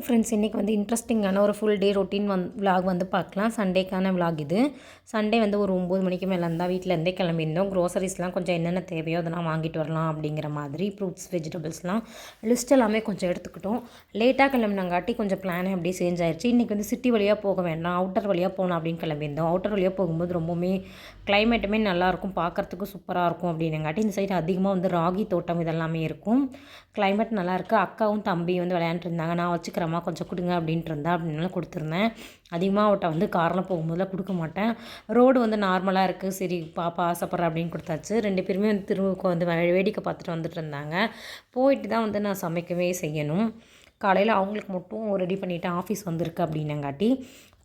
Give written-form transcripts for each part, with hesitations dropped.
Friends, இன்றைக்கி வந்து இன்ட்ரெஸ்டிங்கான ஒரு ஃபுல் டே ரொட்டீன் விலாக் வந்து பார்க்கலாம். சண்டேக்கான விலாக் இது. சண்டே வந்து ஒரு 9 மணிக்கு மேலே இருந்தால் வீட்டிலேருந்தே கிளம்பியிருந்தோம். க்ரோசரிஸ்லாம் கொஞ்சம் என்னென்ன தேவையோ அதெல்லாம் வாங்கிட்டு வரலாம் அப்படிங்கிற மாதிரி ஃப்ரூட்ஸ் வெஜிடபிள்ஸ்லாம் லிஸ்ட் எல்லாமே கொஞ்சம் எடுத்துக்கிட்டோம். லேட்டாக கிளம்பினாங்காட்டி கொஞ்சம் பிளானே அப்படியே சேஞ்ச் ஆயிடுச்சு. இன்றைக்கி வந்து சிட்டி வழியாக போக வேண்டாம், அவுட்டர் வழியாக போகணும் அப்படின்னு கிளம்பியிருந்தோம். அவுட்டர் வழியாக போகும்போது ரொம்பவுமே கிளைமேட்டுமே நல்லாயிருக்கும், பார்க்குறதுக்கு சூப்பராக இருக்கும் அப்படின்னங்காட்டி இந்த சைடு அதிகமாக வந்து ராகி தோட்டம் இதெல்லாமே இருக்கும். கிளைமேட் நல்லாயிருக்கு. அக்காவும் தம்பியும் வந்து விளையாண்டுருந்தாங்க. நான் வச்சுக்கிறேம்மா கொஞ்சம் கொடுங்க அப்படின்ட்டு இருந்தா, அப்படின்னால கொடுத்துருந்தேன். அதிகமாக அவட்ட வந்து காரில் போகும்போதெல்லாம் கொடுக்க மாட்டேன். ரோடு வந்து நார்மலாக இருக்குது, சரி பாப்பா ஆசைப்பட்ற அப்படின்னு கொடுத்தாச்சு. 2 பேருமே வந்து திருவுக்கு வந்து வேடிக்கை பார்த்துட்டு வந்துட்டு இருந்தாங்க. போயிட்டு தான் வந்து நான் சமைக்கவே செய்யணும். காலையில் அவங்களுக்கு மட்டும் ரெடி பண்ணிவிட்டு ஆஃபீஸ் வந்திருக்கு அப்படின்னங்காட்டி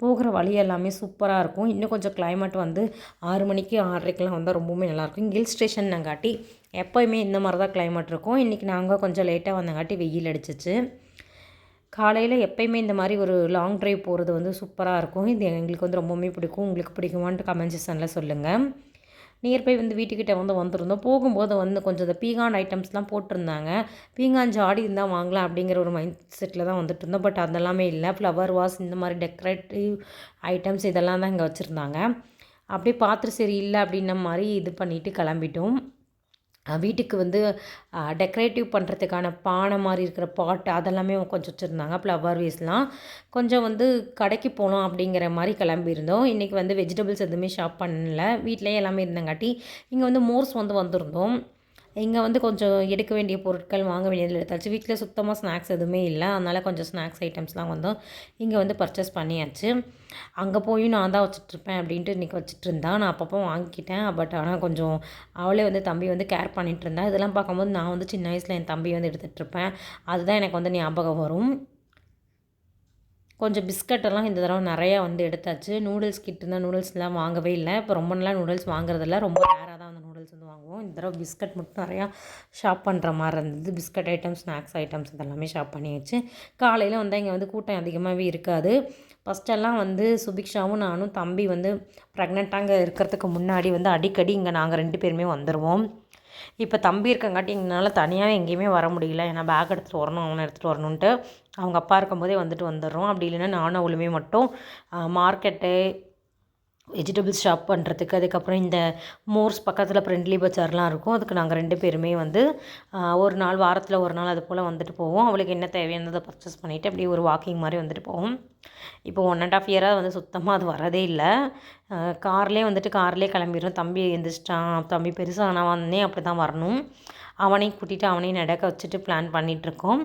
போகிற வழி எல்லாமே சூப்பராக இருக்கும். இன்னும் கொஞ்சம் கிளைமேட் வந்து 6 மணிக்கு 6:30க்கெலாம் வந்தால் ரொம்பவுமே நல்லாயிருக்கும். ஹில் ஸ்டேஷன்னங்காட்டி எப்போயுமே இந்த மாதிரி தான் கிளைமேட் இருக்கும். இன்றைக்கி நாங்கள் கொஞ்சம் லேட்டாக வந்தங்காட்டி வெயில் அடிச்சிச்சு. காலையில் எப்போயுமே இந்த மாதிரி ஒரு லாங் ட்ரைவ் போகிறது வந்து சூப்பராக இருக்கும். இது எங்களுக்கு வந்து ரொம்பவுமே பிடிக்கும். உங்களுக்கு பிடிக்குமான்ட்டு கமெண்ட் செக்ஷனில் சொல்லுங்கள். நியர்பை வந்து வீட்டுக்கிட்ட வந்து வந்திருந்தோம். போகும்போது வந்து கொஞ்சம் இந்த பீங்கான் ஐட்டம்ஸ்லாம் போட்டிருந்தாங்க. பீங்கான் ஜாடி இருந்தால் வாங்கலாம் அப்படிங்கிற ஒரு மைண்ட் செட்டில் தான் வந்துட்டு இருந்தோம். பட் அதெல்லாமே இல்லை. ஃப்ளவர் வாஸ் இந்த மாதிரி டெக்கரேட்டிவ் ஐட்டம்ஸ் இதெல்லாம் தான் இங்கே வச்சுருந்தாங்க. அப்படியே பார்த்துட்டு சரி இல்லை அப்படின்ன மாதிரி இது பண்ணிவிட்டு கிளம்பிட்டோம். வீட்டுக்கு வந்து டெக்கரேட்டிவ் பண்ணுறதுக்கான பானை மாதிரி இருக்கிற பாட் அதெல்லாமே கொஞ்சம் வச்சுருந்தாங்க. ஃப்ளவர் வேஸ்லாம் கொஞ்சம் வந்து கடைக்கு போகலாம் அப்படிங்கிற மாதிரி கிளம்பியிருந்தோம். இன்றைக்கி வந்து வெஜிடபிள்ஸ் எதுவுமே ஷாப் பண்ணல, வீட்டிலேயே எல்லாமே இருந்தங்காட்டி இங்கே வந்து மோர்ஸ் வந்து வந்திருந்தோம். இங்கே வந்து கொஞ்சம் எடுக்க வேண்டிய பொருட்கள் வாங்க வேண்டியதில் எடுத்தாச்சு. வீட்டில் சுத்தமாக ஸ்நாக்ஸ் எதுவுமே இல்லை, அதனால் கொஞ்சம் ஸ்நாக்ஸ் ஐட்டம்ஸ்லாம் வந்து இங்கே வந்து பர்ச்சேஸ் பண்ணியாச்சு. அங்கே போய் நான் தான் வச்சுட்ருப்பேன் அப்படின்ட்டு இன்றைக்கி வச்சுட்ருந்தா. நான் அப்பப்போ வாங்கிக்கிட்டேன். பட் ஆனால் கொஞ்சம் அவளே வந்து தம்பி வந்து கேர் பண்ணிகிட்டு இருந்தா. இதெல்லாம் பார்க்கும்போது நான் வந்து சின்ன வயசில் என் தம்பி வந்து எடுத்துகிட்ருப்பேன். அதுதான் எனக்கு வந்து ஞாபகம் வரும். கொஞ்சம் பிஸ்கட்டெல்லாம் இந்த தடவை நிறையா வந்து எடுத்தாச்சு. நூடுல்ஸ் கிட் இருந்தால் நூடுல்ஸ்லாம் வாங்கவே இல்லை. இப்போ ரொம்ப நாளாக நூடுல்ஸ் வாங்குறதில்ல, ரொம்ப ரேராக தான் வந்து நூடுல்ஸ் வந்து வாங்குவோம். இந்த தடவை பிஸ்கட் மட்டும் நிறையா ஷாப் பண்ணுற மாதிரி இருந்தது. பிஸ்கட் ஐட்டம்ஸ், ஸ்நாக்ஸ் ஐட்டம்ஸ் இதெல்லாமே ஷாப் பண்ணியாச்சு. காலையில் வந்து இங்கே வந்து கூட்டம் அதிகமாகவே இருக்காது. ஃபஸ்ட்டெல்லாம் வந்து சுபிக்ஷாவும் நானும் தம்பி வந்து ப்ரெக்னெண்ட்டாக இருக்கிறதுக்கு முன்னாடி வந்து அடிக்கடி இங்கே நாங்கள் 2 பேருமே வந்துடுவோம். இப்போ தம்பி இருக்கங்காட்டி எங்களால் தனியாகவே எங்கேயுமே வர முடியல. ஏன்னா பேக் எடுத்துகிட்டு வரணும், அவனை எடுத்துகிட்டு வரணுன்ட்டு அவங்க அப்பா இருக்கும்போதே வந்துடுறோம். அப்படி இல்லைன்னா நானும் அவளுமே மட்டும் மார்க்கெட்டு வெஜிடபிள்ஸ் ஷாப் பண்ணுறதுக்கு, அதுக்கப்புறம் இந்த மோர்ஸ் பக்கத்தில் ஃப்ரெண்ட்லி பஜார்லாம் இருக்கும், அதுக்கு நாங்கள் 2 பேருமே வந்து ஒரு நாள் வாரத்தில் ஒரு நாள் அது போல் வந்துட்டு போவோம். அவளுக்கு என்ன தேவையானதை பர்ச்சேஸ் பண்ணிவிட்டு அப்படியே ஒரு வாக்கிங் மாதிரி வந்துட்டு போவோம். இப்போ 1.5 இயராக வந்து சுத்தமாக அது வரதே இல்லை. கார்லேயே கிளம்பிடுறோம். தம்பி எழுந்திரிச்சிட்டான், தம்பி பெருசானவனே அப்படி தான் வரணும். அவனையும் கூட்டிகிட்டு அவனையும் நடக்க வச்சுட்டு பிளான் பண்ணிகிட்ருக்கோம்.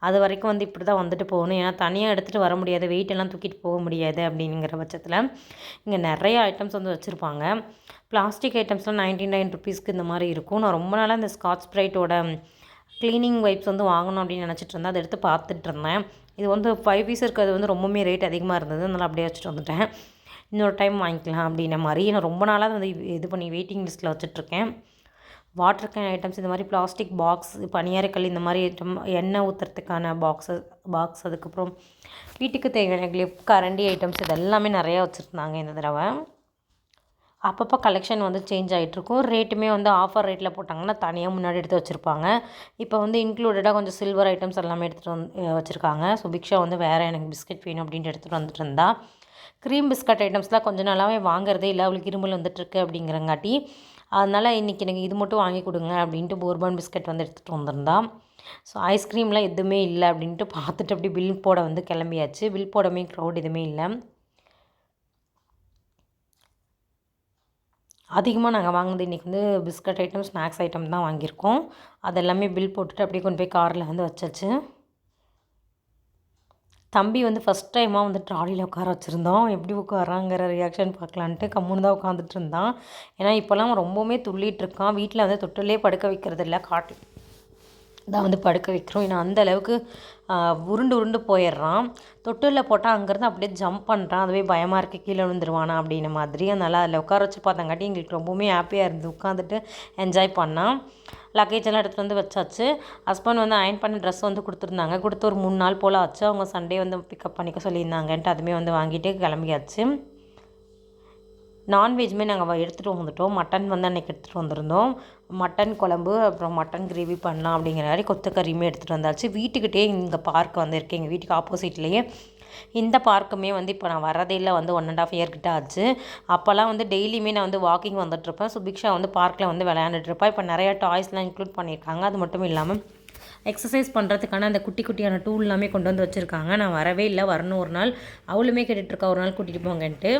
அது வரைக்கும் வந்து இப்படி தான் வந்துட்டு போகணும். ஏன்னா தனியாக எடுத்துகிட்டு வர முடியாது, வெயிட்டெல்லாம் தூக்கிட்டு போக முடியாது அப்படிங்கிற பட்சத்தில் இங்கே நிறைய ஐட்டம்ஸ் வந்து வச்சுருப்பாங்க. பிளாஸ்டிக் ஐட்டம்ஸ்லாம் 99 ருபீஸ்க்கு இந்த மாதிரி இருக்கும். நான் ரொம்ப நாளாக இந்த ஸ்காட்ச் ப்ரைட்டோட க்ளீனிங் வைப்ஸ் வந்து வாங்கணும் அப்படின்னு நினச்சிட்டு இருந்தேன். அதை எடுத்து பார்த்துட்டு இருந்தேன். இது வந்து 5 பீஸ் இருக்கிறது வந்து ரொம்பவுமே ரேட் அதிகமாக இருந்தது, அதனால் அப்படியே வச்சுட்டு வந்துட்டேன். இன்னொரு டைம் வாங்கிக்கலாம் அப்படின்ன மாதிரி நான் ரொம்ப நாளாக வந்து இது பண்ணி வெயிட்டிங் லிஸ்ட்டில் வச்சுட்ருக்கேன். வாட்டர் கேன் ஐட்டம்ஸ், இந்த மாதிரி பிளாஸ்டிக் பாக்ஸ், பனியாரக்கல், இந்த மாதிரி ஐட்டம், எண்ணெய் ஊற்றுறதுக்கான பாக்ஸ், அதுக்கப்புறம் வீட்டுக்கு தேவையான கிளிப், கரண்டி ஐட்டம்ஸ் இதெல்லாமே நிறையா வச்சுருந்தாங்க இந்த தடவை. அப்பப்போ கலெக்ஷன் வந்து சேஞ்ச் ஆகிட்ருக்கும். ரேட்டுமே வந்து ஆஃபர் ரேட்டில் போட்டாங்கன்னா தனியாக முன்னாடி எடுத்து வச்சுருப்பாங்க. இப்போ வந்து இன்க்ளூடடாக கொஞ்சம் சில்வர் ஐட்டம்ஸ் எல்லாமே எடுத்துகிட்டு வச்சுருக்காங்க. சுபிக்ஷா வந்து வேறு எனக்கு பிஸ்கட் வேணும் அப்படின்ட்டு எடுத்துகிட்டு வந்துட்டு இருந்தா. க்ரீம் பிஸ்கட் ஐட்டம்ஸ்லாம் கொஞ்சம் நாளாகவே வாங்குறதே இல்லை, அவளுக்கு இருமல் வந்துட்டுருக்கு அப்படிங்கிறங்காட்டி. அதனால் இன்றைக்கி எனக்கு இது மட்டும் வாங்கி கொடுங்க அப்படின்ட்டு போர்பான் பிஸ்கட் வந்து எடுத்துகிட்டு வந்திருந்தா. ஸோ ஐஸ்கிரீம்லாம் எதுவுமே இல்லை அப்படின்ட்டு பார்த்துட்டு அப்படி பில் போட வந்து கிளம்பியாச்சு. பில் போடவே க்ரௌட் எதுவுமே இல்லை. அதிகமாக நாங்கள் வாங்கினது இன்றைக்கி வந்து பிஸ்கட் ஐட்டம், ஸ்நாக்ஸ் ஐட்டம் தான் வாங்கியிருக்கோம். அதெல்லாமே பில் போட்டுட்டு அப்படியே கொண்டு போய் காரில் வந்து வச்சாச்சு. தம்பி வந்து ஃபஸ்ட் டைமாக வந்து ட்ராலியில் உட்கார வச்சுருந்தோம். எப்படி உட்காராங்கிற ரியாக்ஷன் பார்க்கலான்ட்டு கம்முன்னு தான் உட்காந்துட்டு இருந்தான். ஏன்னா இப்போல்லாம் ரொம்பவுமே துள்ளிகிட்ருக்கான். வீட்டில் வந்து தொட்டிலே படுக்க வைக்கிறது இல்லை, காட்டில் தான் வந்து படுக்க வைக்கிறோம். ஏன்னா அந்த அளவுக்கு உருண்டு போயிடுறான். தொட்டிலில் போட்டால் அங்கேருந்து அப்படியே ஜம்ப் பண்ணுறான். அதுவே பயமாக இருக்குது, கீழே விழுந்துருவானா அப்படின்ன மாதிரி. அதனால் அதில் உட்கார வச்சு பார்த்தங்காட்டி எங்களுக்கு ரொம்பவுமே ஹாப்பியாக இருந்தது. உட்காந்துட்டு என்ஜாய் பண்ணான். லக்கேஜ் எல்லாம் எடுத்துகிட்டு வந்து வச்சாச்சு. ஹஸ்பண்ட் வந்து அயர்ன் பண்ண ட்ரெஸ் வந்து கொடுத்துருந்தாங்க. கொடுத்து ஒரு 3 நாள் போல் ஆச்சு. அவங்க சண்டே வந்து பிக்கப் பண்ணிக்க சொல்லியிருந்தாங்கன்ட்டு அதுவுமே வந்து வாங்கிட்டு கிளம்பியாச்சு. நான்வெஜ்மே நாங்கள் எடுத்துகிட்டு வந்துட்டோம். மட்டன் வந்து அன்றைக்கி எடுத்துகிட்டு வந்திருந்தோம். மட்டன் குழம்பு அப்புறம் மட்டன் கிரேவி பண்ணலாம் அப்படிங்கிற மாதிரி கொத்தக்கறியுமே எடுத்துகிட்டு வந்தாச்சு. வீட்டுக்கிட்டே இங்கே பார்க் வந்துருக்கு, எங்கள் வீட்டுக்கு ஆப்போசிட்லேயே. இந்த பார்க்குமே வந்து இப்போ நான் வரதே இல்லை, வந்து 1.5 இயர் கிட்ட ஆச்சு. அப்போல்லாம் வந்து டெய்லியுமே நான் வந்து வாக்கிங் வந்துட்டுருப்பேன். சுபிக்ஷா வந்து பார்க்கில் வந்து விளையாண்டுட்ருப்பேன். இப்போ நிறையா டாய்ஸ்லாம் இன்க்ளூட் பண்ணியிருக்காங்க. அது மட்டும் இல்லாமல் எக்ஸசைஸ் பண்ணுறதுக்கான அந்த குட்டி குட்டியான டூல் எல்லாமே கொண்டு வந்து வச்சுருக்காங்க. நான் வரவே இல்லை, வரணும் ஒரு நாள். அவளுமே கேட்டுட்ருக்கா ஒரு நாள் கூட்டிகிட்டு போங்கன்ட்டு.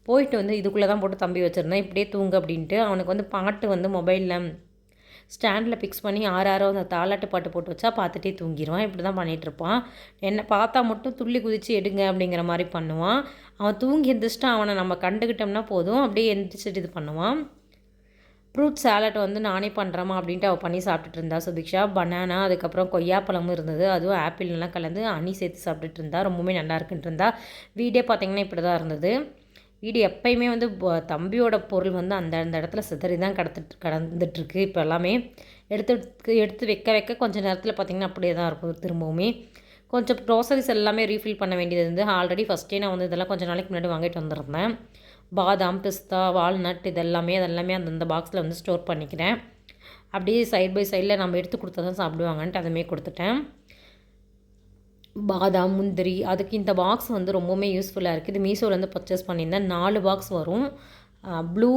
போயிட்டு வந்து இதுக்குள்ளே தான் போட்டு தம்பி வச்சுருந்தேன், இப்படியே தூங்கு அப்படின்ட்டு. அவனுக்கு வந்து பாட்டு வந்து மொபைலில் ஸ்டாண்டில் ஃபிக்ஸ் பண்ணி ஆறாரோ அந்த தாலாட்டு பாட்டு போட்டு வச்சா பார்த்துட்டே தூங்கிடுவான். இப்படி தான் பண்ணிகிட்ருப்பான். என்னை பார்த்தா மட்டும் துள்ளி குதித்து எடுங்க அப்படிங்கிற மாதிரி பண்ணுவான். அவன் தூங்கி எந்திரிச்சிட்டா அவனை நம்ம கண்டுக்கிட்டோம்னா போதும், அப்படியே எந்திரிச்சிட்டு இது பண்ணுவான். ஃப்ரூட் சாலட் வந்து நானே பண்ணுறேமா அப்படின்ட்டு அவள் பண்ணி சாப்பிட்டுட்டு இருந்தா சுபிக்ஷா. பனானா, அதுக்கப்புறம் கொய்யாப்பழமும் இருந்தது, அதுவும் ஆப்பிள்லாம் கலந்து ஹனி சேர்த்து சாப்பிட்டுட்டு இருந்தா. ரொம்பவுமே நல்லா இருக்குன்ட்டு இருந்தா. வீடே பார்த்திங்கன்னா இப்படி தான் இருந்தது. வீடு எப்பயுமே வந்து தம்பியோட பொருள் வந்து அந்த இடத்துல சிதறி தான் கடந்துட்டுருக்கு. இப்போ எல்லாமே எடுத்து வைக்க வைக்க கொஞ்சம் நேரத்தில் பார்த்திங்கன்னா அப்படியே தான் இருக்கும். திரும்பவுமே கொஞ்சம் க்ரோசரிஸ் எல்லாமே ரீஃபில் பண்ண வேண்டியது இருந்து ஆல்ரெடி ஃபஸ்ட்டே நான் வந்து இதெல்லாம் கொஞ்சம் நாளைக்கு முன்னாடி வாங்கிட்டு வந்திருந்தேன். பாதாம், பிஸ்தா, வால்நட் அதெல்லாமே அந்தந்த பாக்ஸில் வந்து ஸ்டோர் பண்ணிக்கிறேன். அப்படியே சைட் பை சைடில் நம்ம எடுத்து கொடுத்தா தான் சாப்பிடுவாங்கன்ட்டு அதுமே கொடுத்துட்டேன். பாதாம், முந்திரி, அதுக்கு இந்த பாக்ஸ் வந்து ரொம்பவுமே யூஸ்ஃபுல்லாக இருக்குது. இது மீஷோலேருந்து பர்ச்சேஸ் பண்ணியிருந்தேன். 4 பாக்ஸ் வரும். ப்ளூ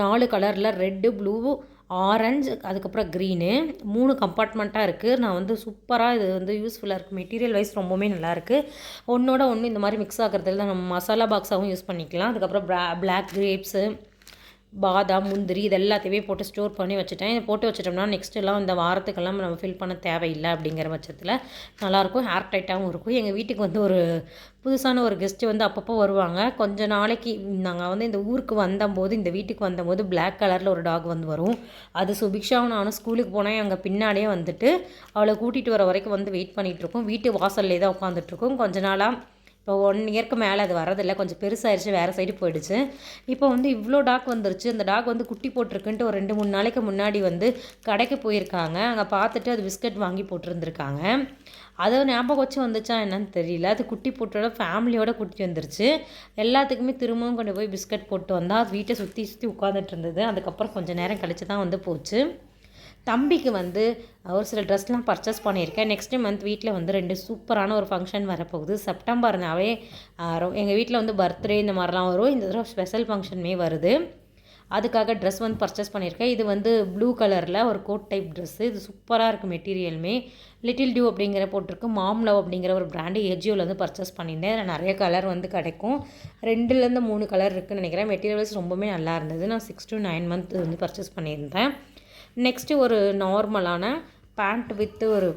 4 கலரில், ரெட்டு, ப்ளூ, ஆரஞ்சு, அதுக்கப்புறம் க்ரீனு 3 கம்பார்ட்மெண்ட்டாக இருக்குது. நான் வந்து சூப்பராக இது வந்து யூஸ்ஃபுல்லாக இருக்குது. மெட்டீரியல் வைஸ் ரொம்பவுமே நல்லாயிருக்கு. ஒன்றோட ஒன்று இந்த மாதிரி மிக்ஸ் ஆகிறதுல நம்ம மசாலா பாக்ஸாகவும் யூஸ் பண்ணிக்கலாம். அதுக்கப்புறம் பிளாக் கிரேப்ஸு, பாதாம், முந்திரி இது எல்லாத்தையுமே போட்டு ஸ்டோர் பண்ணி வச்சுட்டேன். இதை போட்டு வச்சிட்டோம்னா நெக்ஸ்ட் எல்லாம் இந்த வாரத்துக்கெல்லாம் நம்ம ஃபில் பண்ண தேவையில்லை அப்படிங்கிற பட்சத்தில் நல்லாயிருக்கும். ஹேர் டைட்டாகவும் இருக்கும். எங்கள் வீட்டுக்கு வந்து ஒரு புதுசான ஒரு கெஸ்ட்டு வந்து அப்பப்போ வருவாங்க. கொஞ்சம் நாளைக்கு நாங்கள் வந்து இந்த ஊருக்கு வந்தபோது, இந்த வீட்டுக்கு வந்தபோது பிளாக் கலரில் ஒரு டாக் வந்து வரும். அது சுபிக்ஷாவும் நானும் ஸ்கூலுக்கு போனேன், அங்கே பின்னாடியே வந்துட்டு அவளை கூட்டிகிட்டு வர வரைக்கும் வந்து வெயிட் பண்ணிகிட்ருக்கோம். வீட்டு வாசல்லே தான் உட்காந்துட்ருக்கோம். கொஞ்ச நாளாக இப்போ 1 இயருக்கு மேலே அது வரதில்லை, கொஞ்சம் பெருசாகிடுச்சு, வேறு சைடு போயிடுச்சு. இப்போ வந்து இவ்வளோ டாக் வந்துருச்சு. அந்த டாக் வந்து குட்டி போட்டிருக்குன்ட்டு ஒரு 2-3 நாளைக்கு முன்னாடி வந்து கடைக்கு போயிருக்காங்க. அங்கே பார்த்துட்டு அது பிஸ்கட் வாங்கி போட்டிருந்துருக்காங்க. அதை ஞாபகம் வச்சு வந்துச்சா என்னன்னு தெரியல. அது குட்டி போட்டோட ஃபேமிலியோட குட்டி வந்துருச்சு. எல்லாத்துக்குமே திரும்பவும் கொண்டு போய் பிஸ்கட் போட்டு வந்தால் வீட்டை சுற்றி சுற்றி உட்காந்துட்டு இருந்தது. அதுக்கப்புறம் கொஞ்சம் நேரம் கழித்து தான் வந்து போச்சு. தம்பிக்கு வந்து ஒரு சில ட்ரெஸ்லாம் பர்ச்சேஸ் பண்ணியிருக்கேன். நெக்ஸ்ட் மந்த் வீட்டில் வந்து 2 சூப்பரான ஒரு ஃபங்க்ஷன் வரப்போகுது. செப்டம்பர்னாவே எங்கள் வீட்டில் வந்து பர்த்டே இந்த மாதிரிலாம் வரும். இந்த தடவை ஸ்பெஷல் ஃபங்க்ஷனுமே வருது. அதுக்காக ட்ரெஸ் வந்து பர்ச்சேஸ் பண்ணியிருக்கேன். இது வந்து ப்ளூ கலரில் ஒரு கோட் டைப் ட்ரெஸ்ஸு. இது சூப்பராக இருக்குது. மெட்டீரியலுமே லிட்டில் டியூ அப்படிங்கிற போட்டிருக்கு. மாம் லவ் அப்படிங்கிற ஒரு பிராண்டு ஏஜியோவில் வந்து பர்ச்சேஸ் பண்ணியிருந்தேன். அதில் நிறைய கலர் வந்து கிடைக்கும். 2லேருந்து 3 கலர் இருக்குதுன்னு நினைக்கிறேன். மெட்டீரியல்ஸ் ரொம்பவே நல்லா இருந்தது. நான் 6 to 9 மந்த் வந்து பர்ச்சேஸ் பண்ணியிருந்தேன். நெக்ஸ்ட்டு ஒரு நார்மலான பேண்ட் வித் ஒரு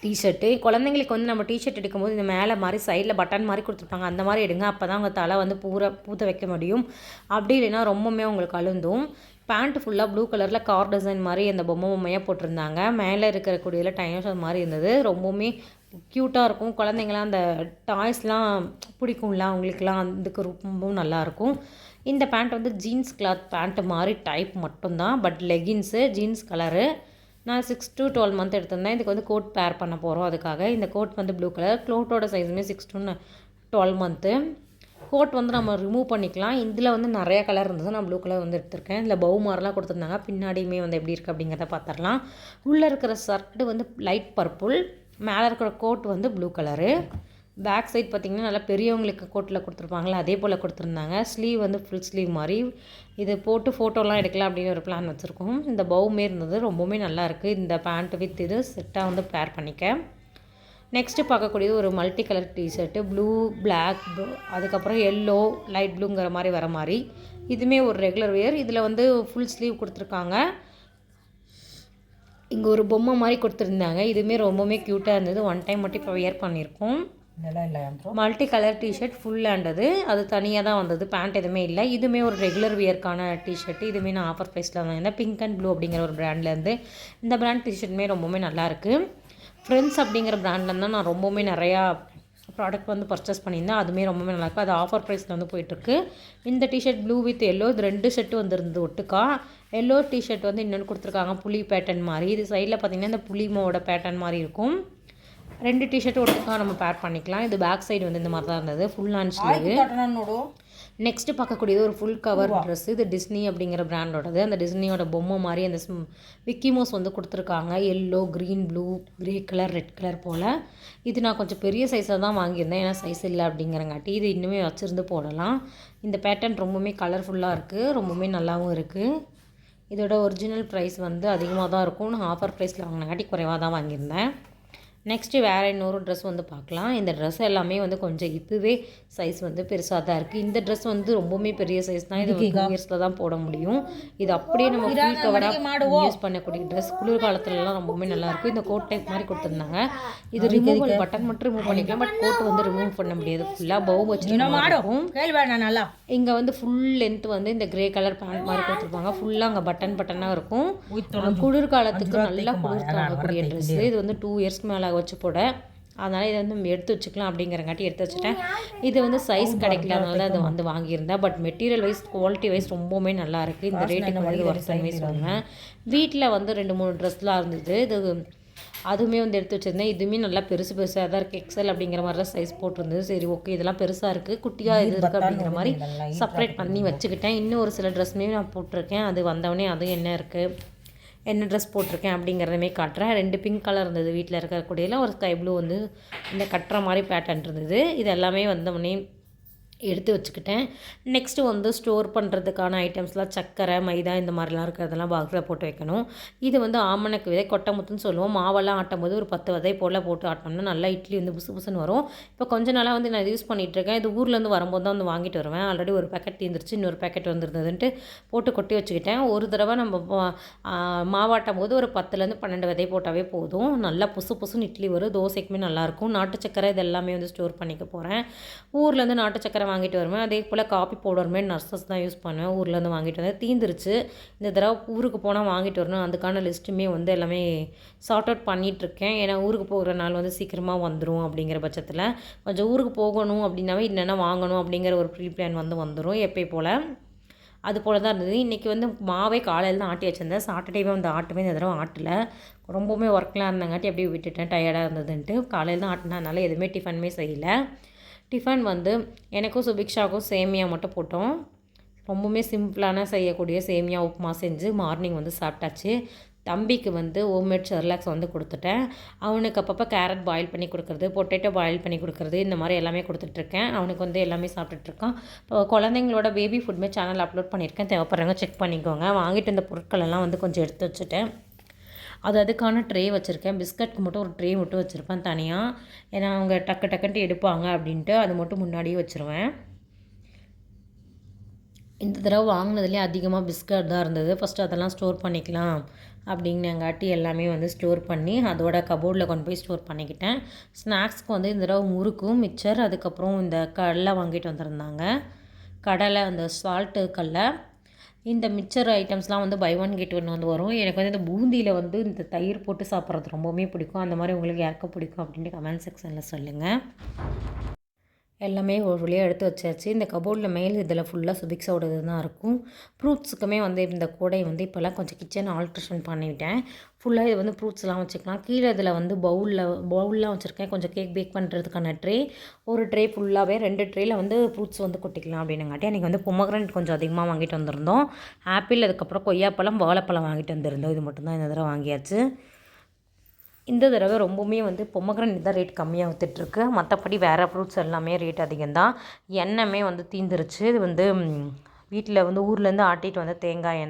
டிஷர்ட்டு. குழந்தைங்களுக்கு வந்து நம்ம டிஷர்ட் எடுக்கும்போது இந்த மேலே மாதிரி சைடில் பட்டன் மாதிரி கொடுத்துருப்பாங்க, அந்த மாதிரி எடுங்க. அப்போ தான் உங்கள் தலை வந்து பூத்த வைக்க முடியும். அப்படி இல்லைன்னா ரொம்பவுமே உங்களுக்கு அழுந்தும். பேண்ட் ஃபுல்லாக ப்ளூ கலரில் கார் டிசைன் மாதிரி அந்த பொம்மையாக போட்டிருந்தாங்க. மேலே இருக்கிற கூடியதில் டைனோசர் மாதிரி இருந்தது. ரொம்பவுமே க்யூட்டாக இருக்கும். குழந்தைங்களாம் அந்த டாய்ஸ்லாம் பிடிக்கும்ல, அவங்களுக்குலாம் அதுக்கு ரொம்பவும் நல்லாயிருக்கும். இந்த பேண்ட் வந்து ஜீன்ஸ் கிளாத் பேண்ட்டு மாதிரி டைப் மட்டும்தான், பட் லெகின்ஸு ஜீன்ஸ் கலரு. நான் 6 to 12 மந்த் எடுத்திருந்தேன். இதுக்கு வந்து கோட் பேர் பண்ண போகிறோம். அதுக்காக இந்த கோட் வந்து ப்ளூ கலர். கோட்டோட சைஸுமே 6 to 12 மந்த்து. கோட் வந்து நம்ம ரிமூவ் பண்ணிக்கலாம். இதில் வந்து நிறையா கலர் இருந்தது. நான் ப்ளூ கலர் வந்து எடுத்திருக்கேன். இதில் பவு மாதிரிலாம் கொடுத்துருந்தாங்க. பின்னாடியுமே வந்து எப்படி இருக்குது அப்படிங்கிறத பார்த்துடலாம். உள்ளே இருக்கிற ஷர்ட்டு வந்து லைட் பர்பிள், மேலே இருக்கிற கோட் வந்து ப்ளூ கலரு. பேக் சைட் பார்த்திங்கன்னா நல்லா பெரியவங்களுக்கு கோட்டில் கொடுத்துருப்பாங்களே அதே போல் கொடுத்துருந்தாங்க. ஸ்லீவ் வந்து ஃபுல் ஸ்லீவ் மாதிரி. இது போட்டு ஃபோட்டோலாம் எடுக்கலாம் அப்படின்னு ஒரு பிளான் வச்சுருக்கோம். இந்த பவுமே இருந்தது. ரொம்பவுமே நல்லாயிருக்கு. இந்த பேண்ட் வித் இது செட்டாக வந்து பேர் பண்ணிக்க. நெக்ஸ்ட்டு பார்க்கக்கூடியது ஒரு multi colour t shirt. Blue, black, அதுக்கப்புறம் எல்லோ, லைட் ப்ளூங்கிற மாதிரி வர மாதிரி. இதுவுமே ஒரு ரெகுலர் வேர். இதில் வந்து ஃபுல் ஸ்லீவ் கொடுத்துருக்காங்க. இங்கே ஒரு பொம்மை மாதிரி கொடுத்துருந்தாங்க. இதுவுமே ரொம்பவுமே க்யூட்டாக இருந்தது. 1 டைம் மட்டும் இப்போ வியர் பண்ணியிருக்கோம். மல்டி கலர் டிஷர்ட் ஃபுல் ஹேண்டது. அது தனியாக தான் வந்தது. பேண்ட் எதுவுமே இல்லை. இதுவுமே ஒரு ரெகுலர் வியர்க்கான டிஷர்ட்டு. இதுவுமே நான் ஆஃபர் ப்ரைஸில் வாங்கியிருந்தேன். பிங்க் அண்ட் ப்ளூ அப்படிங்கிற ஒரு பிராண்ட்லேருந்து. இந்த பிராண்ட் டிஷர்ட்டுமே ரொம்பவுமே நல்லாயிருக்கு. ஃப்ரெண்ட்ஸ் அப்படிங்கிற பிராண்ட்லேருந்து நான் ரொம்பவுமே நிறையா ப்ராடக்ட் வந்து பர்ச்சேஸ் பண்ணியிருந்தேன். அதுவுமே ரொம்பவே நல்லாயிருக்கு. அது ஆஃபர் ப்ரைஸில் வந்து போயிட்டுருக்கு. இந்த டிஷர்ட் ப்ளூ வித் எல்லோ, இது 2 செட்டு வந்துருந்து ஒட்டுக்கா. எல்லோ டிஷர்ட் வந்து இன்னொன்று கொடுத்துருக்காங்க புலி பேட்டர்ன் மாதிரி. இது சைடில் பார்த்திங்கன்னா இந்த புலிமோட பேட்டர்ன் மாதிரி இருக்கும். 2 டிஷர்ட் ஒட்டுக்கா நம்ம பேர் பண்ணிக்கலாம். இது பேக் சைடு வந்து இந்த மாதிரி தான் இருந்தது. Full hand sleeve. நெக்ஸ்ட்டு பார்க்கக்கூடியது ஒரு ஃபுல் கவர் ட்ரெஸ்ஸு. இது டிஸ்னி அப்படிங்கிற பிராண்டோடது. அந்த டிஸ்னியோட பொம்மை மாதிரி அந்த விக்கி மவுஸ் வந்து கொடுத்துருக்காங்க. Yellow, green, blue, grey colour, red colour போல். இது நான் கொஞ்சம் பெரிய சைஸில் தான் வாங்கியிருந்தேன், ஏன்னா சைஸ் இல்லை அப்படிங்கிறங்காட்டி. இது இன்னுமே வச்சுருந்து போடலாம். இந்த பேட்டர்ன் ரொம்பவுமே கலர்ஃபுல்லாக இருக்குது, ரொம்பவுமே நல்லாவும் இருக்குது. இதோட ஒரிஜினல் ப்ரைஸ் வந்து அதிகமாக தான் இருக்கும். நான் ஆஃபர் ப்ரைஸில் வாங்கினங்காட்டி குறைவாக தான் வாங்கியிருந்தேன். நெக்ஸ்ட்டு வேறு இன்னொரு ட்ரெஸ் வந்து பார்க்கலாம். இந்த ட்ரெஸ் எல்லாமே வந்து கொஞ்சம் இதுவே சைஸ் வந்து பெருசாக தான் இருக்குது. இந்த ட்ரெஸ் வந்து ரொம்பவுமே பெரிய சைஸ் தான். இது 2 இயர்ஸில் தான் போட முடியும். இது அப்படியே நம்ம ஃபுல் கவராக யூஸ் பண்ணக்கூடிய ட்ரெஸ். குளிர்காலத்துலலாம் ரொம்பவுமே நல்லாயிருக்கும். இந்த கோட் டைப் மாதிரி கொடுத்துருந்தாங்க. இது ரிமூவல் பட்டன் மட்டும் ரிமூவ் பண்ணிக்கலாம், பட் கோட் வந்து ரிமூவ் பண்ண முடியாது. ஃபுல்லாக பவு வச்சுருக்கும். இங்கே வந்து ஃபுல் லென்த் வந்து இந்த கிரே கலர் பேண்ட் மாதிரி கொடுத்துருப்பாங்க. ஃபுல்லாக அங்கே பட்டனாக இருக்கும். குளிர்காலத்துக்கு நல்லா குளிர் தாங்கக்கூடிய ட்ரெஸ்ஸு. இது வந்து 2 இயர்ஸ்க்கு மேலே வச்சு போட, அதனால் இதை வந்து எடுத்து வச்சுக்கலாம் அப்படிங்கிறங்காட்டி எடுத்து வச்சுட்டேன். இது வந்து சைஸ் கிடைக்கல, அதனால தான் அதை வந்து வாங்கியிருந்தேன். But material wise, quality wise ரொம்பவுமே நல்லா இருக்குது. இந்த ரேட்டுக்கு வந்து ஒர்த்தாகவே சொல்லுவேன். வீட்டில் வந்து 2-3 ட்ரெஸ்லாம் இருந்தது. இது அதுவுமே வந்து எடுத்து வச்சுருந்தேன். இதுவுமே நல்லா பெருசாக தான் இருக்குது. எக்ஸல் அப்படிங்கிற மாதிரி தான் சைஸ் போட்டிருந்தது. சரி, ஓகே, இதெல்லாம் பெருசாக இருக்குது, குட்டியாக இது இருக்குது அப்படிங்கிற மாதிரி செப்பரேட் பண்ணி வச்சுக்கிட்டேன். இன்னும் ஒரு சில ட்ரெஸ்ஸுமே நான் போட்டிருக்கேன். அது வந்தவொடனே அதுவும் என்ன இருக்குது, என்ன ட்ரெஸ் போட்டிருக்கேன் அப்படிங்கிறதுமே காட்டுறேன். 2 பிங்க் கலர் இருந்தது வீட்டில் இருக்கக்கூடியதில். ஒரு ஸ்கை ப்ளூ வந்து இந்த கட்டுற மாதிரி பேட்டர்ன் இருந்தது. இது எல்லாமே வந்தவொடனே எடுத்து வச்சுக்கிட்டேன். நெக்ஸ்ட்டு வந்து ஸ்டோர் பண்ணுறதுக்கான ஐட்டம்ஸ்லாம் சர்க்கரை, மைதா இந்த மாதிரிலாம் இருக்கிறதெல்லாம் பாக்ஸில் போட்டு வைக்கணும். இது வந்து ஆமணக்கு விதை, கொட்டைமுத்துன்னு சொல்லுவோம். மாவெல்லாம் ஆட்டும் போது ஒரு 10 விதை போல் போட்டு ஆட்டினோம்னா நல்லா இட்லி வந்து புசு புசுன்னு வரும். இப்போ கொஞ்ச நாளாக வந்து நான் இது யூஸ் பண்ணிகிட்ருக்கேன். இது ஊர்லேருந்து வரும்போது தான் வந்து வாங்கிட்டு வருவேன். ஆல்ரெடி ஒரு பேக்கெட் தீர்ந்துருச்சு, இன்னொரு பேக்கெட் வந்துருந்ததுன்ட்டு போட்டு கொட்டி வச்சுக்கிட்டேன். ஒரு தடவை நம்ம மாவாட்டும் போது ஒரு 10லேருந்து 12 விதை போட்டாவே போதும். நல்லா புசு புசுன்னு இட்லி வரும். தோசைக்குமே நல்லாயிருக்கும். நாட்டு சக்கரை இது எல்லாமே வந்து ஸ்டோர் பண்ணிக்க போகிறேன். ஊர்லேருந்து நாட்டு சக்கரை வாங்கிட்டு வருவேன். அதே போல் காப்பி பவுடருமே நர்சஸ் தான் யூஸ் பண்ணுவேன். ஊர்லேருந்து வாங்கிட்டு வந்தேன், தீந்துருச்சு. இந்த தடவை ஊருக்கு போனால் வாங்கிட்டு வரணும். அதுக்கான லிஸ்ட்டுமே வந்து எல்லாமே சார்ட் அவுட் பண்ணிகிட்ருக்கேன். ஏன்னா ஊருக்கு போகிற நாள் வந்து சீக்கிரமாக வந்துடும். அப்படிங்கிற பட்சத்தில் கொஞ்சம் ஊருக்கு போகணும் அப்படின்னாவே என்னென்ன வாங்கணும் அப்படிங்கிற ஒரு ப்ரீ பிளான் வந்துடும் எப்போ போல். அது போல் தான் இருந்தது. இன்றைக்கி வந்து மாவே காலையில் தான் ஆட்டி வச்சுருந்தேன். சாட்டர்டேவே வந்து ஆட்டுமே, இந்த தடவை ஆட்டல. ரொம்பவுமே ஒர்க்லாம் இருந்தங்காட்டி அப்படியே விட்டுட்டேன், டயர்டாக இருந்ததுன்ட்டு. காலையில் தான் ஆட்டினதுனால எதுவுமே டிஃபனுமே செய்யலை. டிஃபன் வந்து எனக்கும் சுபிக்ஷாவுக்கும் சேமியா மட்டும் போட்டோம். ரொம்பவுமே சிம்பிளான செய்யக்கூடிய சேமியா உப்புமா செஞ்சு மார்னிங் வந்து சாப்பிட்டாச்சு. தம்பிக்கு வந்து ஹோம்மேட் செர்லாக்ஸ் வந்து கொடுத்துட்டேன். அவனுக்கு அப்பப்போ கேரட் பாயில் பண்ணி கொடுக்குறது, பொட்டேட்டோ பாயில் பண்ணி கொடுக்குறது, இந்த மாதிரி எல்லாமே கொடுத்துட்ருக்கேன். அவனுக்கு வந்து எல்லாமே சாப்பிட்டுட்ருக்கான். இப்போ குழந்தைங்களோட பேபி ஃபுட்மே சேனல் அப்லோட் பண்ணியிருக்கேன், தேவைப்படுறவங்க செக் பண்ணிக்கோங்க. வாங்கிட்டு இந்த பொருட்கள் எல்லாம் வந்து கொஞ்சம் எடுத்து வச்சுட்டேன். அதுக்கான ட்ரே வச்சுருக்கேன். பிஸ்கட்க்கு மட்டும் ஒரு ட்ரே மட்டும் வச்சுருப்பேன் தனியாக. ஏன்னா அவங்க டக்குன்ட்டு எடுப்பாங்க அப்படின்ட்டு அது மட்டும் முன்னாடியே வச்சுருவேன். இந்த தடவை வாங்கினதுலேயே அதிகமாக பிஸ்கட் தான் இருந்தது. ஃபஸ்ட்டு அதெல்லாம் ஸ்டோர் பண்ணிக்கலாம் அப்படிங்கிறங்காட்டி எல்லாமே வந்து ஸ்டோர் பண்ணி அதோட கபோர்டில் கொண்டு போய் ஸ்டோர் பண்ணிக்கிட்டேன். ஸ்நாக்ஸ்க்கு வந்து இந்த தடவை முறுக்கும் மிக்சர், அதுக்கப்புறம் இந்த கடலை வாங்கிட்டு வந்திருந்தாங்க. கடலை, அந்த சால்ட்டு கடலை, இந்த மிக்சர் ஐட்டம்ஸ்லாம் வந்து பை ஒன் கெட் ஒன் வந்து வரும். எனக்கு வந்து இந்த பூந்தியில் வந்து இந்த தயிர் போட்டு சாப்பிட்றது ரொம்பவுமே பிடிக்கும். அந்த மாதிரி உங்களுக்கு யாருக்கும் பிடிக்கும் அப்படின்ட்டு கமெண்ட் செக்ஷனில் சொல்லுங்கள். எல்லாமே ஒரு வழியாக எடுத்து வச்சாச்சு. இந்த கபோர்டில் மேல் இதில் ஃபுல்லாக சுபிக்ஸோடது தான் இருக்கும். ஃப்ரூட்ஸுக்குமே வந்து இந்த கூடை வந்து இப்போல்லாம் கொஞ்சம் கிச்சன் ஆல்ட்ரேஷன் பண்ணிவிட்டேன். ஃபுல்லாக இது வந்து ஃப்ரூட்ஸ்லாம் வச்சுக்கலாம். கீழே இதில் வந்து பவுல்லாம் வச்சுருக்கேன். கொஞ்சம் கேக் பேக் பண்ணுறதுக்கான ட்ரே, ஒரு ட்ரே ஃபுல்லாகவே 2 ட்ரேயில் வந்து ஃப்ரூட்ஸ் வந்து கொட்டிக்கலாம் அப்படின்னுங்காட்டி எனக்கு வந்து பொமக்ரனேட் கொஞ்சம் அதிகமாக வாங்கிட்டு வந்திருந்தோம். ஆப்பிள், அதுக்கப்புறம் கொய்யாப்பழம், வாழைப்பழம் வாங்கிட்டு வந்திருந்தோம். இது மட்டும்தான் இந்த தடவை வாங்கியாச்சு. இந்த தடவை ரொம்பவுமே வந்து பொமக்ரனேட் தான் ரேட் கம்மியாக விற்றுட்ருக்கு. மற்றபடி வேறு ஃப்ரூட்ஸ் எல்லாமே ரேட் அதிகம்தான். எண்ணெயுமே வந்து தீந்துருச்சு. இது வந்து வீட்டில் வந்து ஊர்லேருந்து ஆட்டிகிட்டு வந்த தேங்காய்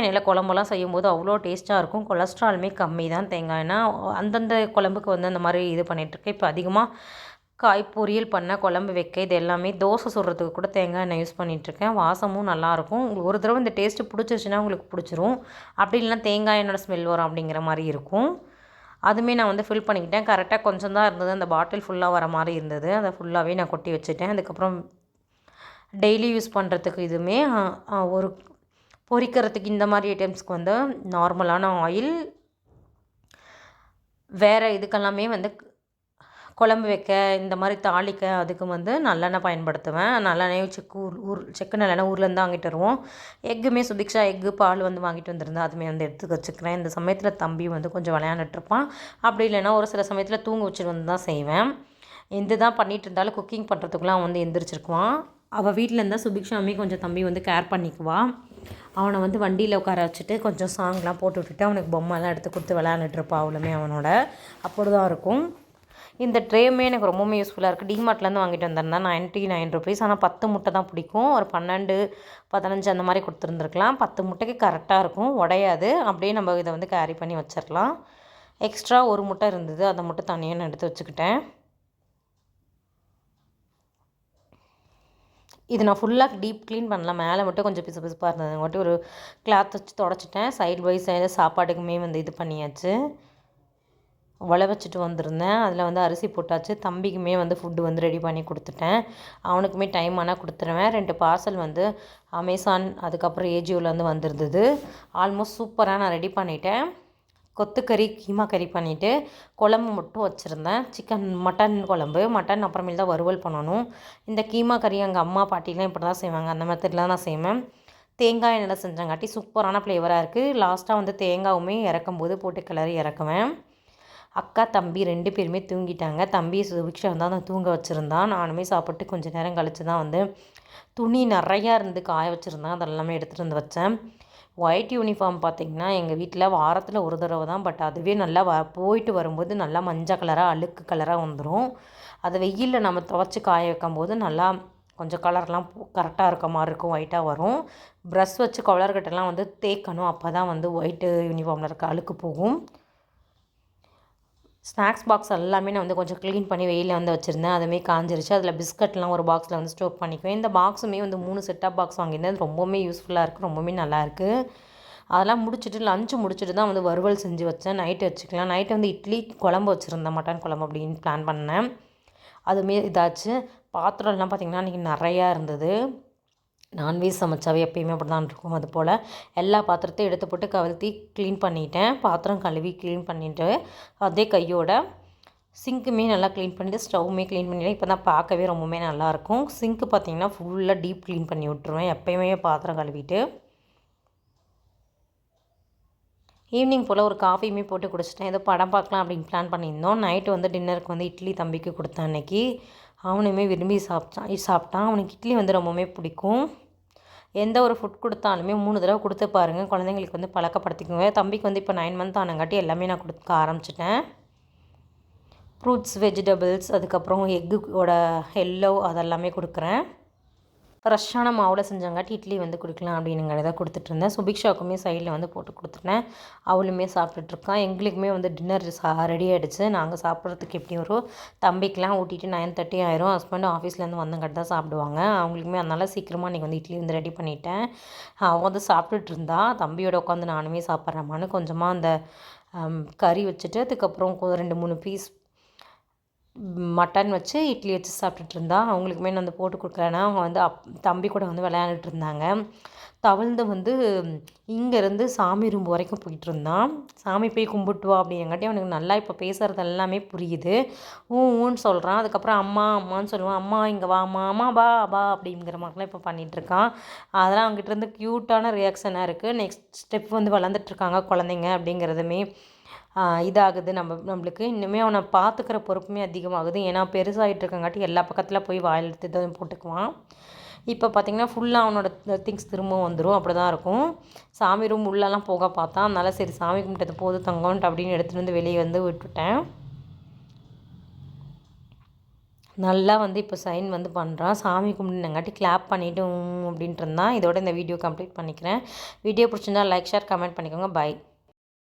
எண்ணெயில் குழம்பெல்லாம் செய்யும்போது அவ்வளோ டேஸ்ட்டாக இருக்கும். கொலஸ்ட்ராலுமே கம்மி தான் தேங்காய் எண்ணெய். அந்தந்த குழம்புக்கு வந்து அந்த மாதிரி இது பண்ணிகிட்ருக்கேன். இப்போ அதிகமாக காய் பொரியல் பண்ண, குழம்பு வைக்க, இது எல்லாமே தோசை சுடுறதுக்கு கூட தேங்காய் எண்ணெய் யூஸ் பண்ணிகிட்ருக்கேன். வாசமும் நல்லாயிருக்கும். உங்களுக்கு ஒரு தடவை இந்த டேஸ்ட்டு பிடிச்சிருச்சுன்னா உங்களுக்கு பிடிச்சிரும். அப்படி இல்லைனா தேங்காய் எண்ணெயோட ஸ்மெல் வரும் அப்படிங்கிற மாதிரி இருக்கும். அதுவுமே நான் வந்து ஃபில் பண்ணிக்கிட்டேன். கரெக்டாக கொஞ்சம் தான் இருந்தது, அந்த பாட்டில் ஃபுல்லாக வர மாதிரி இருந்தது. அதை ஃபுல்லாகவே நான் கொட்டி வச்சுட்டேன். அதுக்கப்புறம் டெய்லி யூஸ் பண்ணுறதுக்கு இதுவுமே ஒரு பொரிக்கிறதுக்கு இந்த மாதிரி ஐட்டம்ஸ்க்கு வந்து நார்மலான ஆயில், வேறு இதுக்கெல்லாமே வந்து குழம்பு வைக்க, இந்த மாதிரி தாளிக்க, அதுக்கு வந்து நல்லெண்ணெய் பயன்படுத்துவேன். நல்லெண்ணெய் செக்கு நல்லெண்ணெய் ஊர்லேருந்து வாங்கிட்டு வருவோம். எக்குமே சுபிக்ஷா எக்கு, பால் வந்து வாங்கிட்டு வந்திருந்தேன். அதுவுமே வந்து எடுத்து வச்சுக்கிறேன். இந்த சமயத்தில் தம்பி வந்து கொஞ்சம் விளையாண்டுட்ருப்பான். அப்படி இல்லைன்னா ஒரு சில சமயத்தில் தூங்க வச்சுட்டு வந்து தான் செய்வேன். எந்த தான் பண்ணிகிட்டு இருந்தாலும் குக்கிங் பண்ணுறதுக்குலாம் வந்து எந்திரிச்சிருக்குவான். அவள் வீட்டில் இருந்தால் சுபிக்ஷாமே கொஞ்சம் தம்பி வந்து கேர் பண்ணிக்குவாள். அவனை வந்து வண்டியில் உட்கார வச்சுட்டு கொஞ்சம் சாங்லாம் போட்டு விட்டுட்டு அவனுக்கு பொம்மைலாம் எடுத்து கொடுத்து விளையாண்டுட்ருப்பாள் அவளுமே அவனோட. அப்படி தான் இருக்கும். இந்த ட்ரேமே எனக்கு ரொம்பவுமே யூஸ்ஃபுல்லாக இருக்குது. டிமார்ட்லேருந்து வாங்கிட்டு வந்திருந்தேன் 99 ருபீஸ். ஆனால் 10 முட்டை தான் பிடிக்கும். ஒரு 12 15 அந்த மாதிரி கொடுத்துருந்துருக்கலாம். 10 முட்டைக்கு கரெக்டாக இருக்கும், உடையாது. அப்படியே நம்ம இதை வந்து கேரி பண்ணி வச்சிடலாம். எக்ஸ்ட்ரா ஒரு முட்டை இருந்தது, அதை மட்டும் தனியாக நான் எடுத்து வச்சுக்கிட்டேன். இது நான் ஃபுல்லாக டீப் க்ளீன் பண்ணல, மேலே மட்டும் கொஞ்சம் பிசு பிசுப்பாக இருந்தது மட்டும் ஒரு கிளாத் வச்சு தொடச்சிட்டேன். சைடு பை சைடு சாப்பாட்டுக்குமே வந்து இது பண்ணியாச்சு. உழ வச்சுட்டு வந்திருந்தேன். அதில் வந்து அரிசி போட்டாச்சு. தம்பிக்குமே வந்து ஃபுட்டு வந்து ரெடி பண்ணி கொடுத்துட்டேன். அவனுக்குமே டைம் ஆனால் கொடுத்துருவேன். 2 பார்சல் வந்து அமேசான் அதுக்கப்புறம் ஏஜியோவில் வந்திருந்தது. ஆல்மோஸ்ட் சூப்பராக நான் ரெடி பண்ணிட்டேன். கொத்துக்கறி கீமா கறி பண்ணிவிட்டு குழம்பு மட்டும் வச்சுருந்தேன். மட்டன் குழம்பு. மட்டன் அப்புறமேல் தான் வறுவல் பண்ணணும். இந்த கீமா கறி எங்கள் அம்மா பாட்டிலாம் இப்படி தான் செய்வாங்க, அந்த மெத்தடில் நான் செய்வேன். தேங்காய் எண்ணெயில் செஞ்சங்காட்டி சூப்பரான ஃப்ளேவராக இருக்குது. லாஸ்ட்டாக வந்து தேங்காயுமே இறக்கும்போது போட்டு கிளறி இறக்குவேன். அக்கா தம்பி 2 பேருமே தூங்கிட்டாங்க. தம்பி சுபிக்ஷா தான் நான் தூங்க வச்சுருந்தான். நானுமே சாப்பிட்டு கொஞ்சம் நேரம் கழித்து தான் வந்து துணி நிறையா இருந்து காய வச்சுருந்தேன். அதெல்லாமே எடுத்துகிட்டு வந்து வச்சேன். ஒயிட் யூனிஃபார்ம் பார்த்திங்கன்னா எங்கள் வீட்டில் வாரத்தில் ஒரு தடவை தான். பட் அதுவே நல்லா போயிட்டு வரும்போது நல்லா மஞ்சள் கலராக அழுக்கு கலராக வந்துடும். அதை வெயிலில் நம்ம துவைச்சி காய வைக்கும்போது நல்லா கொஞ்சம் கலர்லாம் கரெக்டாக இருக்க மாதிரி இருக்கும், ஒயிட்டாக வரும். ப்ரஷ் வச்சு கலர்கட்டெல்லாம் வந்து தேய்க்கணும், அப்போ தான் வந்து ஒயிட்டு யூனிஃபார்மில் இருக்க அழுக்கு போகும். ஸ்நாக்ஸ் பாக்ஸ் எல்லாமே நான் வந்து கொஞ்சம் க்ளீன் பண்ணி வெயிலில் வந்து வச்சுருந்தேன். அதுவுமே காஞ்சிருச்சு. அதில் பிஸ்கட்லாம் ஒரு பாக்ஸில் வந்து ஸ்டோர் பண்ணிக்குவேன். இந்த பாக்ஸுமே வந்து 3 செட்டாக பாக்ஸ் வாங்கியிருந்தேன். ரொம்பவுமே யூஸ்ஃபுல்லாக இருக்குது, ரொம்பவுமே நல்லாயிருக்கு. அதெல்லாம் முடிச்சுட்டு லஞ்சு முடிச்சுட்டு தான் வந்து வறுவல் செஞ்சு வச்சேன். நைட்டு வச்சுக்கலாம். நைட்டு வந்து இட்லி குழம்பு வச்சுருந்தேன், மட்டன் குழம்பு அப்படின்னு பிளான் பண்ணேன். அதுவுமே இதாச்சு. பாத்திரம்லாம் பார்த்திங்கன்னா இன்றைக்கி நிறையா இருந்தது. நான்வெஜ் சமைச்சாவே எப்பயுமே அப்படி தான் இருக்கும். அது போல் எல்லா பாத்திரத்தையும் எடுத்து போட்டு கவிழ்த்தி க்ளீன் பண்ணிட்டேன். பாத்திரம் கழுவி க்ளீன் பண்ணிவிட்டு அதே கையோட சிங்க்குமே நல்லா க்ளீன் பண்ணிவிட்டு ஸ்டவ்வுமே க்ளீன் பண்ணிவிட்டேன். இப்போ தான் பார்க்கவே ரொம்பவுமே நல்லாயிருக்கும். சிங்க்கு பார்த்திங்கன்னா ஃபுல்லாக டீப் க்ளீன் பண்ணி விட்ருவேன் எப்பயுமே பாத்திரம் கழுவிட்டு. ஈவினிங் போல் ஒரு காஃபியுமே போட்டு குடிச்சிட்டேன். ஏதோ படம் பார்க்கலாம் அப்படின்னு பிளான் பண்ணியிருந்தோம். நைட்டு வந்து டின்னருக்கு வந்து இட்லி தம்பிக்கு கொடுத்தேன் அன்றைக்கி. அவனுமே விரும்பி சாப்பிட்டான். அவனுக்கு இட்லி வந்து ரொம்பவுமே பிடிக்கும். எந்த ஒரு ஃபுட் கொடுத்தாலுமே 3 தடவை கொடுத்து பாருங்கள், குழந்தைங்களுக்கு வந்து பழக்கப்படுத்திக்குங்க. தம்பிக்கு வந்து இப்போ 9 மந்த் ஆனங்காட்டி எல்லாமே நான் கொடுக்க ஆரம்பிச்சிட்டேன். ஃப்ரூட்ஸ், வெஜிடபிள்ஸ், அதுக்கப்புறம் எக்கோட எல்லோ அதெல்லாமே கொடுக்குறேன். ஃப்ரெஷ்ஷான மாவில் செஞ்சங்காட்டி இட்லி வந்து கொடுக்கலாம் அப்படின்னுங்கிறத கொடுத்துட்ருந்தேன். சுபிக்ஷாவுக்குமே சைடில் வந்து போட்டு கொடுத்துட்டேன். அவளுமே சாப்பிட்டுட்ருக்கான். எங்களுக்குமே வந்து டின்னர் ரெடி ஆகிடுச்சு. நாங்கள் சாப்பிட்றதுக்கு எப்படி வரும், தம்பிக்கெலாம் ஊட்டிட்டு 9:30 ஆயிரும். ஹஸ்பண்ட் ஆஃபீஸ்லேருந்து வந்தங்காட்டி தான் சாப்பிடுவாங்க. அவங்களுக்குமே அதனால் சீக்கிரமாக இன்றைக்கி வந்து இட்லி வந்து ரெடி பண்ணிட்டேன். அவன் வந்து சாப்பிட்டுட்டு இருந்தா. தம்பியோட உட்காந்து நானுமே சாப்பிட்றேம்மான்னு கொஞ்சமாக அந்த கறி வச்சுட்டு அதுக்கப்புறம் 2-3 பீஸ் மட்டன் வச்சு இட்லி வச்சு சாப்பிட்டுட்டு இருந்தா. அவங்களுக்குமே நான் வந்து போட்டு கொடுக்குறேன்னா அவங்க வந்து தம்பி கூட வந்து விளையாண்டுட்டு இருந்தாங்க. தவழ்ந்து வந்து இங்கேருந்து சாமி ரூம் வரைக்கும் போயிட்டு இருந்தான். சாமி போய் கும்பிட்டு வா அப்படிங்காட்டி அவனுக்கு நல்லா இப்போ பேசுகிறது எல்லாமே புரியுது. ஊன்னு சொல்கிறான். அதுக்கப்புறம் அம்மா அம்மான்னு சொல்லுவான். அம்மா இங்கே வா அம்மா, அம்மா பா பா அப்படிங்கிற மாதிரிலாம் இப்போ பண்ணிகிட்ருக்கான். அதெல்லாம் அவங்ககிட்ட இருந்து க்யூட்டான ரியாக்ஷனாக இருக்குது. நெக்ஸ்ட் ஸ்டெப் வந்து வளர்ந்துட்டுருக்காங்க குழந்தைங்க அப்படிங்கிறதுமே இதாகுது. நம்மளுக்கு இன்னுமே அவனை பார்த்துக்கிற பொறுப்புமே அதிகமாகுது. ஏன்னா பெருசாகிட்டு இருக்கங்காட்டி எல்லா பக்கத்தில் போய் வாயில் எடுத்து தான் போட்டுக்குவான். இப்போ பார்த்திங்கன்னா ஃபுல்லாக அவனோட திங்ஸ் திரும்பவும் வந்துடும். அப்படி தான் இருக்கும். சாமி ரூம் உள்ளெல்லாம் போக பார்த்தான். அதனால் சரி சாமி கும்பிட்டது போது தங்கம்ன்ட்டு அப்படின்னு எடுத்துகிட்டு வந்து வெளியே வந்து விட்டுட்டேன். நல்லா வந்து இப்போ சைன் வந்து பண்ணுறான். சாமி கும்பிட்டுனங்காட்டி கிளாப் பண்ணிவிட்டு அப்படின்ட்டு இருந்தான். இதோட இந்த வீடியோ கம்ப்ளீட் பண்ணிக்கிறேன். வீடியோ பிடிச்சிருந்தா லைக், ஷேர், கமெண்ட் பண்ணிக்கோங்க. பை.